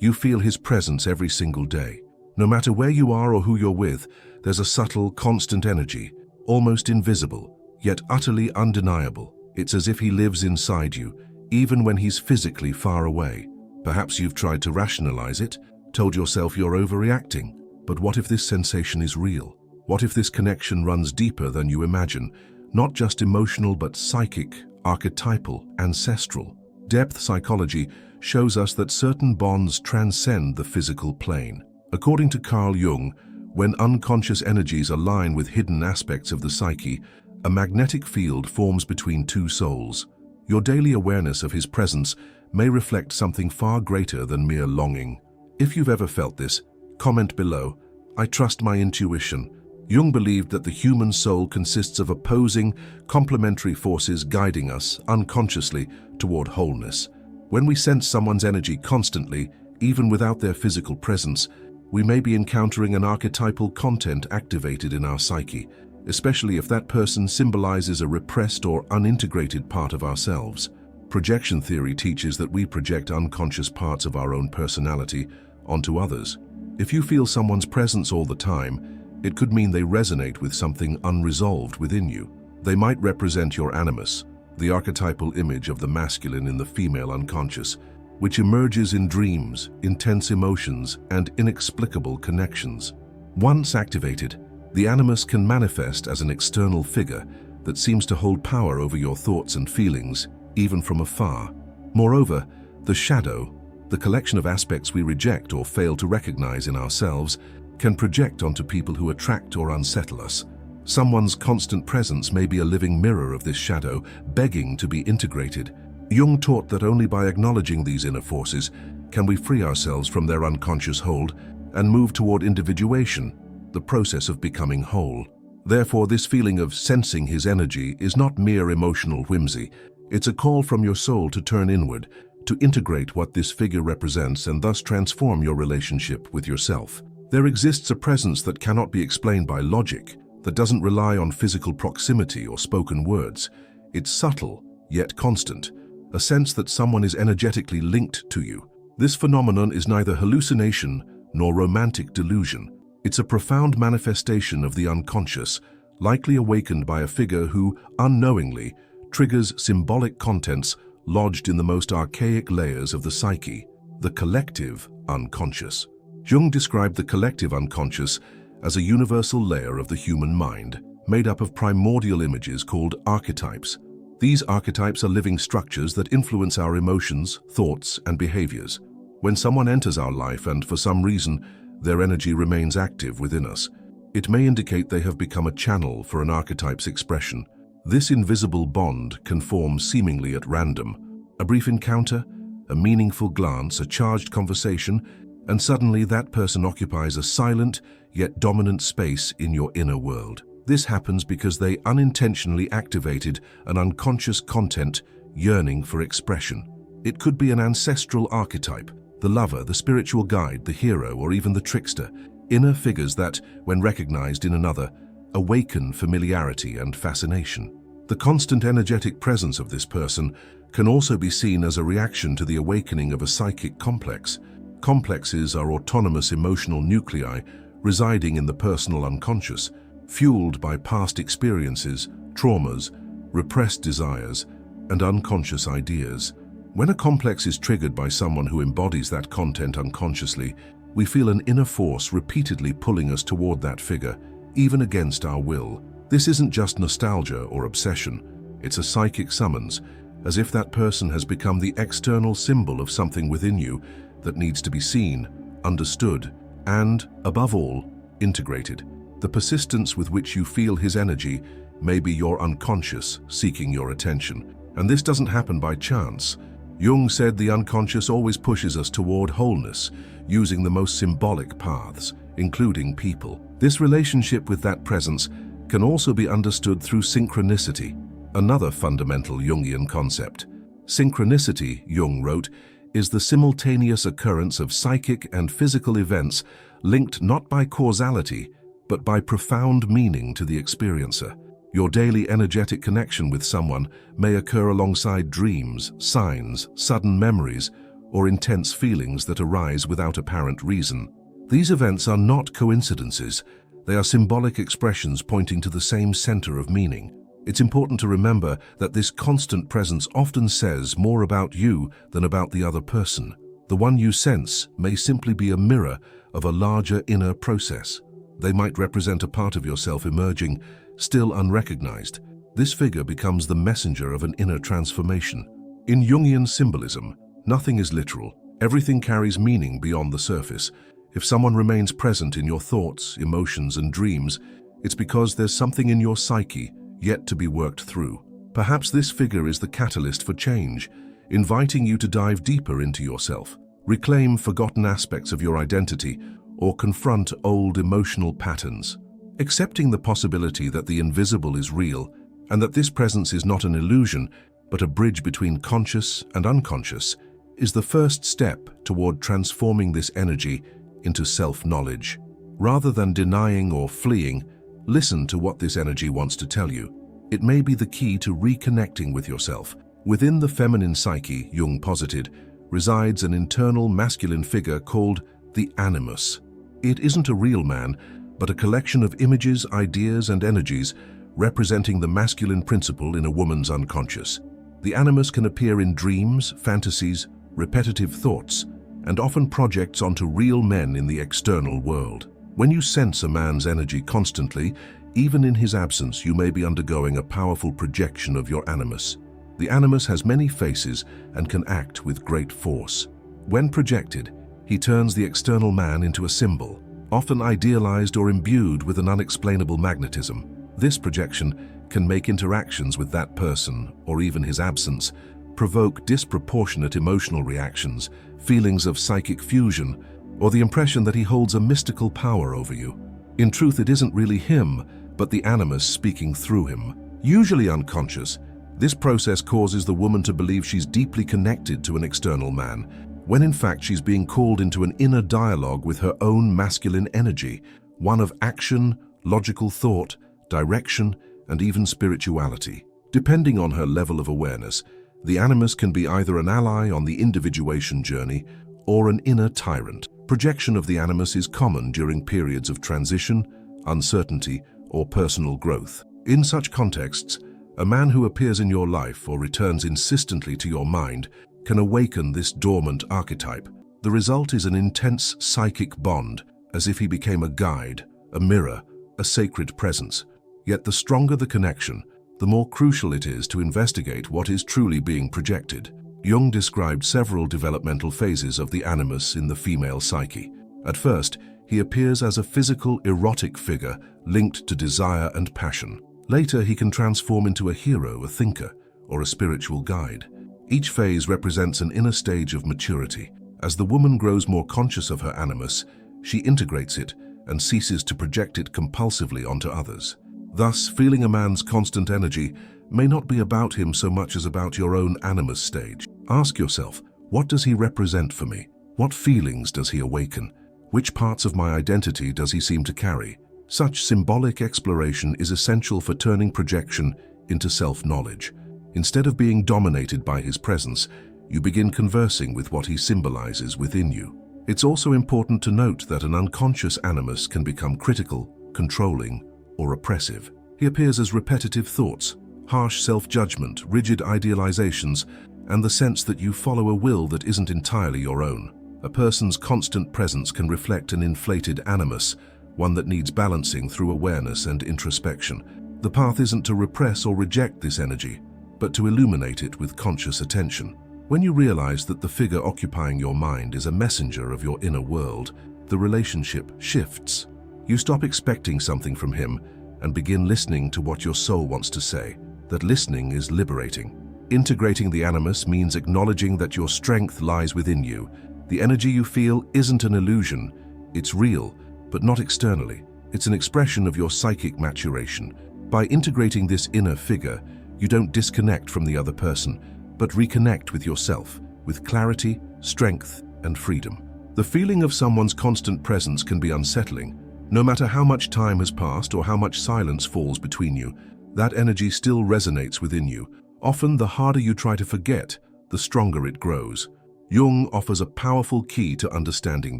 You feel his presence every single day. No matter where you are or who you're with, there's a subtle, constant energy, almost invisible, yet utterly undeniable. It's as if he lives inside you, even when he's physically far away. Perhaps you've tried to rationalize it, told yourself you're overreacting. But what if this sensation is real? What if this connection runs deeper than you imagine? Not just emotional, but psychic, archetypal, ancestral. Depth psychology shows us that certain bonds transcend the physical plane. According to Carl Jung, when unconscious energies align with hidden aspects of the psyche, a magnetic field forms between two souls. Your daily awareness of his presence may reflect something far greater than mere longing. If you've ever felt this, comment below. I trust my intuition. Jung believed that the human soul consists of opposing, complementary forces guiding us, unconsciously, toward wholeness. When we sense someone's energy constantly, even without their physical presence, we may be encountering an archetypal content activated in our psyche, especially if that person symbolizes a repressed or unintegrated part of ourselves. Projection theory teaches that we project unconscious parts of our own personality onto others. If you feel someone's presence all the time, it could mean they resonate with something unresolved within you. They might represent your animus, the archetypal image of the masculine in the female unconscious, which emerges in dreams, intense emotions, and inexplicable connections. Once activated, the animus can manifest as an external figure that seems to hold power over your thoughts and feelings, even from afar. Moreover, the shadow, the collection of aspects we reject or fail to recognize in ourselves, can project onto people who attract or unsettle us. Someone's constant presence may be a living mirror of this shadow, begging to be integrated. Jung taught that only by acknowledging these inner forces can we free ourselves from their unconscious hold and move toward individuation, the process of becoming whole. Therefore, this feeling of sensing his energy is not mere emotional whimsy. It's a call from your soul to turn inward, to integrate what this figure represents and thus transform your relationship with yourself. There exists a presence that cannot be explained by logic, that doesn't rely on physical proximity or spoken words. It's subtle, yet constant, a sense that someone is energetically linked to you. This phenomenon is neither hallucination nor romantic delusion. It's a profound manifestation of the unconscious, likely awakened by a figure who, unknowingly, triggers symbolic contents lodged in the most archaic layers of the psyche, the collective unconscious. Jung described the collective unconscious as a universal layer of the human mind, made up of primordial images called archetypes. These archetypes are living structures that influence our emotions, thoughts, and behaviors. When someone enters our life and, for some reason, their energy remains active within us, it may indicate they have become a channel for an archetype's expression. This invisible bond can form seemingly at random. A brief encounter, a meaningful glance, a charged conversation, and suddenly that person occupies a silent yet dominant space in your inner world. This happens because they unintentionally activated an unconscious content yearning for expression. It could be an ancestral archetype, the lover, the spiritual guide, the hero, or even the trickster, inner figures that, when recognized in another, awaken familiarity and fascination. The constant energetic presence of this person can also be seen as a reaction to the awakening of a psychic complex. Complexes are autonomous emotional nuclei residing in the personal unconscious, fueled by past experiences, traumas, repressed desires, and unconscious ideas. When a complex is triggered by someone who embodies that content unconsciously, we feel an inner force repeatedly pulling us toward that figure, even against our will. This isn't just nostalgia or obsession, it's a psychic summons, as if that person has become the external symbol of something within you that needs to be seen, understood, and, above all, integrated. The persistence with which you feel his energy may be your unconscious seeking your attention. And this doesn't happen by chance. Jung said the unconscious always pushes us toward wholeness, using the most symbolic paths, including people. This relationship with that presence can also be understood through synchronicity, another fundamental Jungian concept. Synchronicity, Jung wrote, is the simultaneous occurrence of psychic and physical events linked not by causality, but by profound meaning to the experiencer. Your daily energetic connection with someone may occur alongside dreams, signs, sudden memories, or intense feelings that arise without apparent reason. These events are not coincidences. They are symbolic expressions pointing to the same center of meaning. It's important to remember that this constant presence often says more about you than about the other person. The one you sense may simply be a mirror of a larger inner process. They might represent a part of yourself emerging, still unrecognized. This figure becomes the messenger of an inner transformation. In Jungian symbolism, nothing is literal. Everything carries meaning beyond the surface. If someone remains present in your thoughts, emotions, and dreams, it's because there's something in your psyche yet to be worked through. Perhaps this figure is the catalyst for change, inviting you to dive deeper into yourself, reclaim forgotten aspects of your identity, or confront old emotional patterns. Accepting the possibility that the invisible is real and that this presence is not an illusion, but a bridge between conscious and unconscious, is the first step toward transforming this energy into self-knowledge. Rather than denying or fleeing, listen to what this energy wants to tell you. It may be the key to reconnecting with yourself. Within the feminine psyche, Jung posited, resides an internal masculine figure called the animus. It isn't a real man, but a collection of images, ideas, and energies representing the masculine principle in a woman's unconscious. The animus can appear in dreams, fantasies, repetitive thoughts, and often projects onto real men in the external world. When you sense a man's energy constantly, even in his absence, you may be undergoing a powerful projection of your animus. The animus has many faces and can act with great force. When projected, he turns the external man into a symbol, often idealized or imbued with an unexplainable magnetism. This projection can make interactions with that person, or even his absence, provoke disproportionate emotional reactions, feelings of psychic fusion, or the impression that he holds a mystical power over you. In truth, it isn't really him, but the animus speaking through him. Usually unconscious, this process causes the woman to believe she's deeply connected to an external man, when in fact she's being called into an inner dialogue with her own masculine energy, one of action, logical thought, direction, and even spirituality. Depending on her level of awareness, the animus can be either an ally on the individuation journey or an inner tyrant. Projection of the animus is common during periods of transition, uncertainty, or personal growth. In such contexts, a man who appears in your life or returns insistently to your mind can awaken this dormant archetype. The result is an intense psychic bond, as if he became a guide, a mirror, a sacred presence. Yet the stronger the connection, the more crucial it is to investigate what is truly being projected. Jung described several developmental phases of the animus in the female psyche. At first, he appears as a physical, erotic figure linked to desire and passion. Later, he can transform into a hero, a thinker, or a spiritual guide. Each phase represents an inner stage of maturity. As the woman grows more conscious of her animus, she integrates it and ceases to project it compulsively onto others. Thus, feeling a man's constant energy may not be about him so much as about your own animus stage. Ask yourself, what does he represent for me? What feelings does he awaken? Which parts of my identity does he seem to carry? Such symbolic exploration is essential for turning projection into self-knowledge. Instead of being dominated by his presence, you begin conversing with what he symbolizes within you. It's also important to note that an unconscious animus can become critical, controlling, or oppressive. He appears as repetitive thoughts, harsh self-judgment, rigid idealizations, and the sense that you follow a will that isn't entirely your own. A person's constant presence can reflect an inflated animus, one that needs balancing through awareness and introspection. The path isn't to repress or reject this energy, but to illuminate it with conscious attention. When you realize that the figure occupying your mind is a messenger of your inner world, the relationship shifts. You stop expecting something from him and begin listening to what your soul wants to say. That listening is liberating. Integrating the animus means acknowledging that your strength lies within you. The energy you feel isn't an illusion. It's real, but not externally. It's an expression of your psychic maturation. By integrating this inner figure, you don't disconnect from the other person, but reconnect with yourself, with clarity, strength, and freedom. The feeling of someone's constant presence can be unsettling. No matter how much time has passed or how much silence falls between you, that energy still resonates within you. Often, the harder you try to forget, the stronger it grows. Jung offers a powerful key to understanding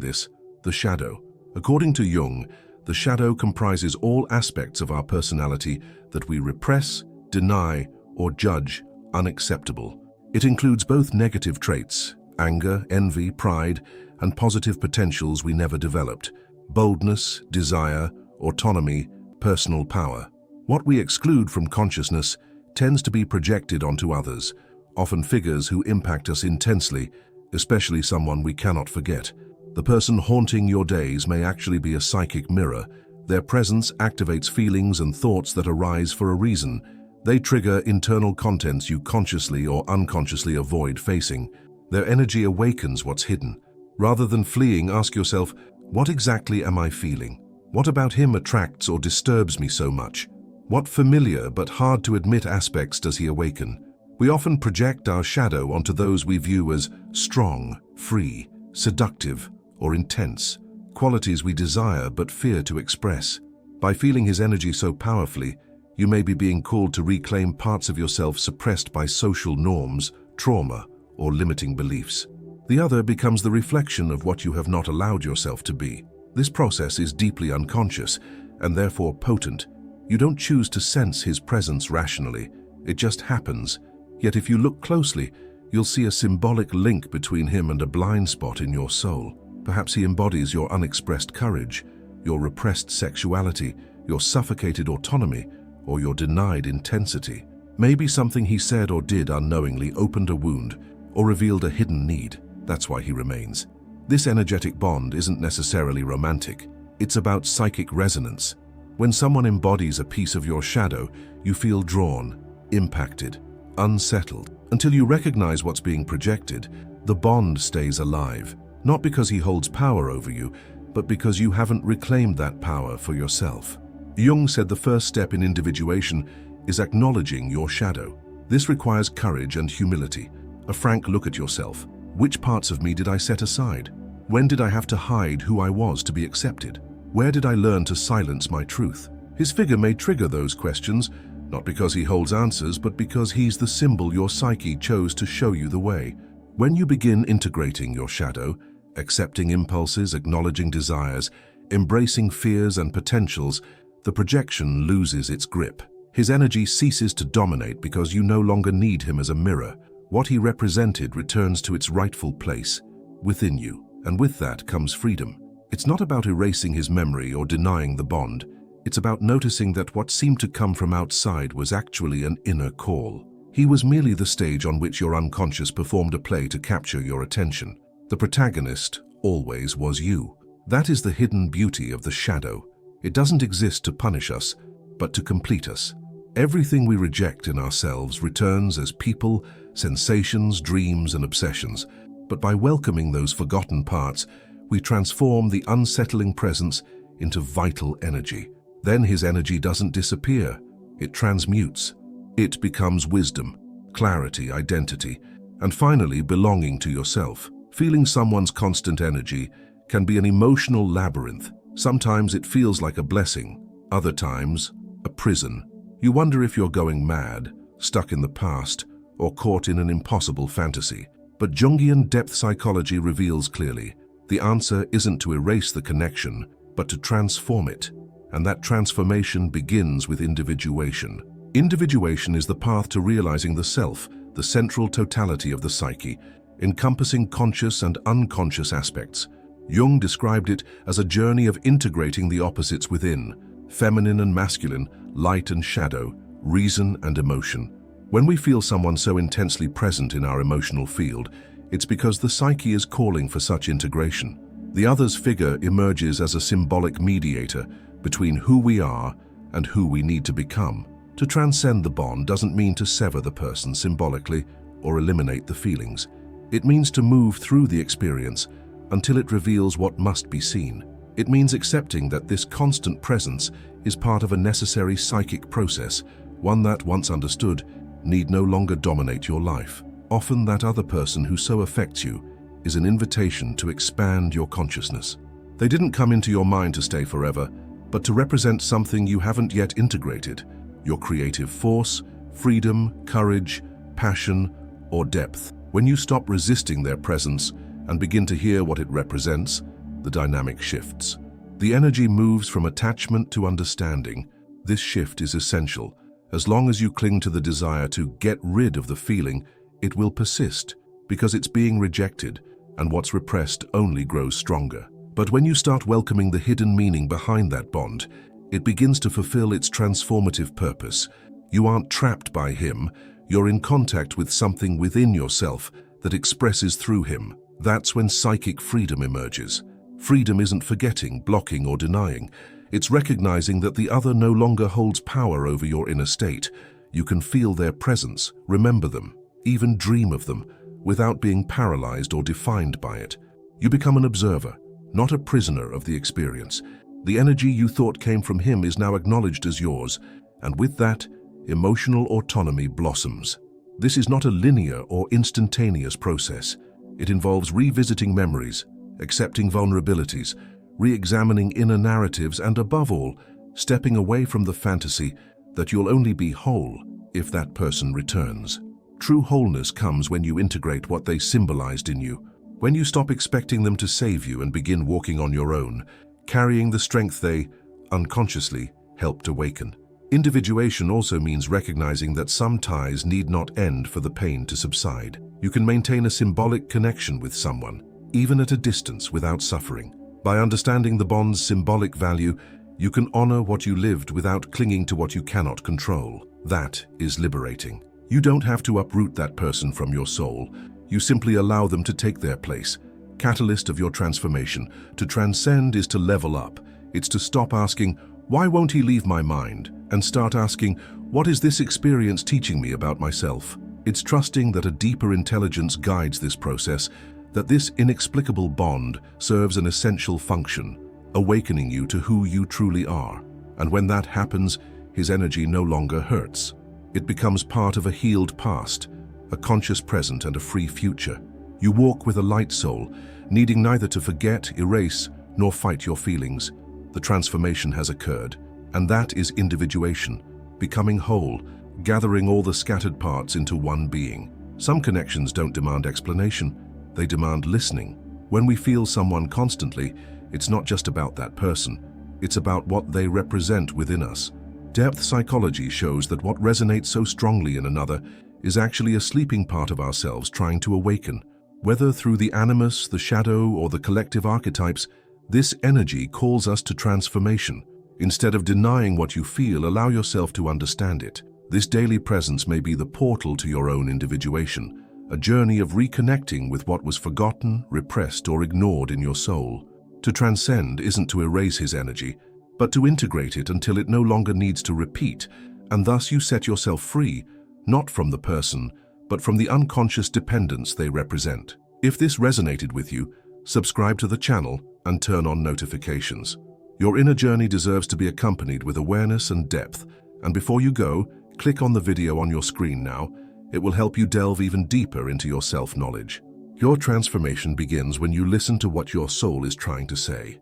this: the shadow. According to Jung, the shadow comprises all aspects of our personality that we repress, deny, or judge unacceptable. It includes both negative traits, anger, envy, pride, and positive potentials we never developed: boldness, desire, autonomy, personal power. What we exclude from consciousness tends to be projected onto others, often figures who impact us intensely, especially someone we cannot forget. The person haunting your days may actually be a psychic mirror. Their presence activates feelings and thoughts that arise for a reason. They trigger internal contents you consciously or unconsciously avoid facing. Their energy awakens what's hidden. Rather than fleeing, ask yourself, what exactly am I feeling? What about him attracts or disturbs me so much? What familiar but hard to admit aspects does he awaken? We often project our shadow onto those we view as strong, free, seductive, or intense, qualities we desire but fear to express. By feeling his energy so powerfully, you may be being called to reclaim parts of yourself suppressed by social norms, trauma, or limiting beliefs. The other becomes the reflection of what you have not allowed yourself to be. This process is deeply unconscious and therefore potent. You don't choose to sense his presence rationally. It just happens. Yet if you look closely, you'll see a symbolic link between him and a blind spot in your soul. Perhaps he embodies your unexpressed courage, your repressed sexuality, your suffocated autonomy, or your denied intensity. Maybe something he said or did unknowingly opened a wound or revealed a hidden need. That's why he remains. This energetic bond isn't necessarily romantic. It's about psychic resonance. When someone embodies a piece of your shadow, you feel drawn, impacted, unsettled. Until you recognize what's being projected, the bond stays alive. Not because he holds power over you, but because you haven't reclaimed that power for yourself. Jung said the first step in individuation is acknowledging your shadow. This requires courage and humility, a frank look at yourself. Which parts of me did I set aside? When did I have to hide who I was to be accepted? Where did I learn to silence my truth? His figure may trigger those questions, not because he holds answers, but because he's the symbol your psyche chose to show you the way. When you begin integrating your shadow, accepting impulses, acknowledging desires, embracing fears and potentials, the projection loses its grip. His energy ceases to dominate because you no longer need him as a mirror. What he represented returns to its rightful place, within you, and with that comes freedom. It's not about erasing his memory or denying the bond. It's about noticing that what seemed to come from outside was actually an inner call. He was merely the stage on which your unconscious performed a play to capture your attention. The protagonist always was you. That is the hidden beauty of the shadow. It doesn't exist to punish us, but to complete us. Everything we reject in ourselves returns as people, sensations, dreams, and obsessions. But by welcoming those forgotten parts, we transform the unsettling presence into vital energy. Then his energy doesn't disappear. It transmutes. It becomes wisdom, clarity, identity, and finally belonging to yourself. Feeling someone's constant energy can be an emotional labyrinth. Sometimes it feels like a blessing, other times a prison. You wonder if you're going mad, stuck in the past, or caught in an impossible fantasy. But Jungian depth psychology reveals clearly, the answer isn't to erase the connection, but to transform it. And that transformation begins with individuation. Individuation is the path to realizing the self, the central totality of the psyche, encompassing conscious and unconscious aspects. Jung described it as a journey of integrating the opposites within, feminine and masculine, light and shadow, reason and emotion. When we feel someone so intensely present in our emotional field, it's because the psyche is calling for such integration. The other's figure emerges as a symbolic mediator between who we are and who we need to become. To transcend the bond doesn't mean to sever the person symbolically or eliminate the feelings. It means to move through the experience until it reveals what must be seen. It means accepting that this constant presence is part of a necessary psychic process, one that, once understood, need no longer dominate your life. Often that other person who so affects you is an invitation to expand your consciousness. They didn't come into your mind to stay forever, but to represent something you haven't yet integrated: your creative force, freedom, courage, passion, or depth. When you stop resisting their presence and begin to hear what it represents, the dynamic shifts. The energy moves from attachment to understanding. This shift is essential. As long as you cling to the desire to get rid of the feeling, it will persist because it's being rejected, and what's repressed only grows stronger. But when you start welcoming the hidden meaning behind that bond, it begins to fulfill its transformative purpose. You aren't trapped by him, you're in contact with something within yourself that expresses through him. That's when psychic freedom emerges. Freedom isn't forgetting, blocking, or denying. It's recognizing that the other no longer holds power over your inner state. You can feel their presence, remember them, even dream of them, without being paralyzed or defined by it. You become an observer, not a prisoner of the experience. The energy you thought came from him is now acknowledged as yours, and with that, emotional autonomy blossoms. This is not a linear or instantaneous process. It involves revisiting memories, accepting vulnerabilities, re-examining inner narratives, and above all, stepping away from the fantasy that you'll only be whole if that person returns. True wholeness comes when you integrate what they symbolized in you, when you stop expecting them to save you and begin walking on your own, carrying the strength they, unconsciously, helped awaken. Individuation also means recognizing that some ties need not end for the pain to subside. You can maintain a symbolic connection with someone, even at a distance, without suffering. By understanding the bond's symbolic value, you can honor what you lived without clinging to what you cannot control. That is liberating. You don't have to uproot that person from your soul. You simply allow them to take their place. Catalyst of your transformation. To transcend is to level up. It's to stop asking, "Why won't he leave my mind?" and start asking, "What is this experience teaching me about myself?" It's trusting that a deeper intelligence guides this process, that this inexplicable bond serves an essential function, awakening you to who you truly are. And when that happens, his energy no longer hurts. It becomes part of a healed past, a conscious present, and a free future. You walk with a light soul, needing neither to forget, erase, nor fight your feelings. The transformation has occurred, and that is individuation, becoming whole, gathering all the scattered parts into one being. Some connections don't demand explanation, they demand listening. When we feel someone constantly, it's not just about that person, it's about what they represent within us. Depth psychology shows that what resonates so strongly in another is actually a sleeping part of ourselves trying to awaken. Whether through the animus, the shadow, or the collective archetypes, this energy calls us to transformation. Instead of denying what you feel, allow yourself to understand it. This daily presence may be the portal to your own individuation, a journey of reconnecting with what was forgotten, repressed, or ignored in your soul. To transcend isn't to erase his energy, but to integrate it until it no longer needs to repeat, and thus you set yourself free, not from the person, but from the unconscious dependence they represent. If this resonated with you, subscribe to the channel and turn on notifications. Your inner journey deserves to be accompanied with awareness and depth, and before you go, click on the video on your screen now. It will help you delve even deeper into your self-knowledge. Your transformation begins when you listen to what your soul is trying to say.